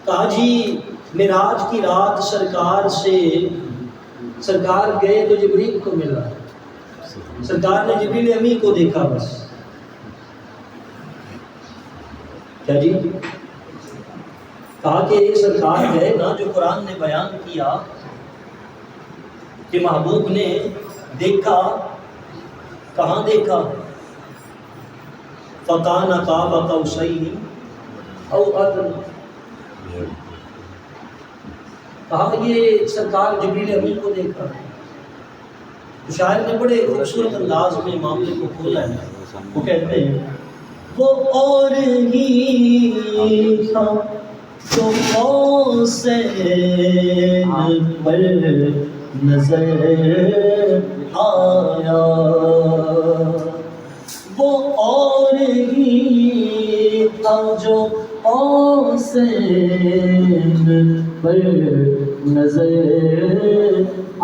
کہا جی معراج کی رات سرکار گئے تو جبریل کو ملا، سرکار نے جبریل امی کو دیکھا بس. کیا جی؟ کہا کہ سرکار گئے نا، جو قرآن نے بیان کیا کہ محبوب نے دیکھا، کہاں دیکھا؟ فَكَانَ قَابَ قَوْسَيْنِ أَوْ أَدْنَىٰ. کہا یہ سرکار جبریل امی کو دیکھا. تو شاعر نے بڑے خوبصورت انداز میں معاملے کو کھولا ہے. وہ کہتے ہیں وہ اور ہی تھا تو قوسین پر نظر آیا، وہ اور ہی تھا جو قوسین پر نظر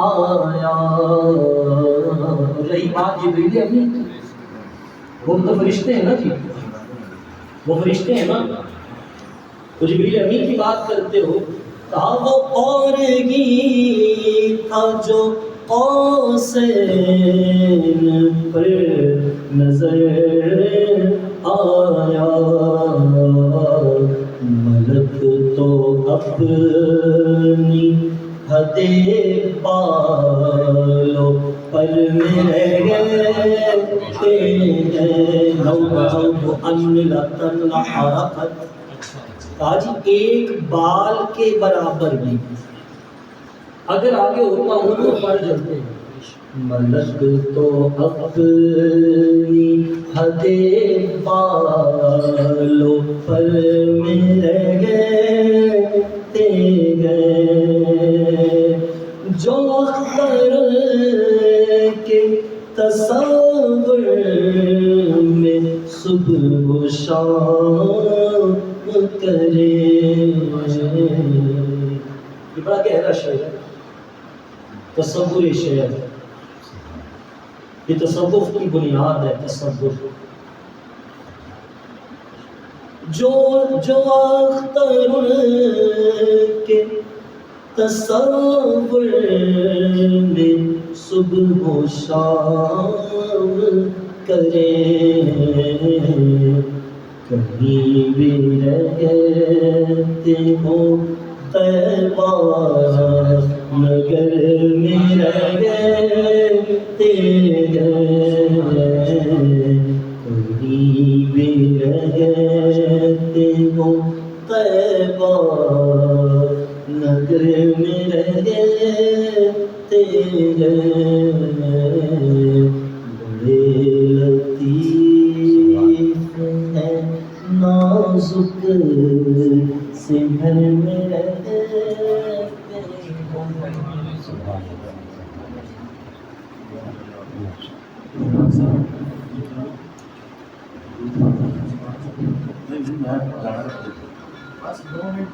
آیا. رہی بات جبریل امی کی، وہ تو فرشتے ہیں نا جی، وہ فرشتے ہیں نا، تو جبریل امی کی بات کرتے ہو. کہا وہ اور ہی تھا جو قوسین پر نظر آیا، ملک تو اپنی حد بالوں پر میں رہ گئے لو ان لتن حرکت. کہا جی ایک بال کے برابر بھی اگر آگے ہوتا ہوں تو پر جلتے ہیں. ملک تو اپنی حد بالوں پر میں رہ گئے، جو اختر کے تصور میں صبح و شام کرے. یہ بڑا گہرا شعر ہے، تصور شعر، یہ تصوف کی بنیاد ہے. تصور جو اختر کے تصور میں صبح و شام کرے، کہیں بھی رہتے ہو طیبہ نگر میں رہتے ہیں، کہیں بھی رہتے ہو طیبہ نگر میں رہتے ہیں. بڑے لطیف ہیں نازک سے گھر میں رہتے ہیں. بس 2 منٹ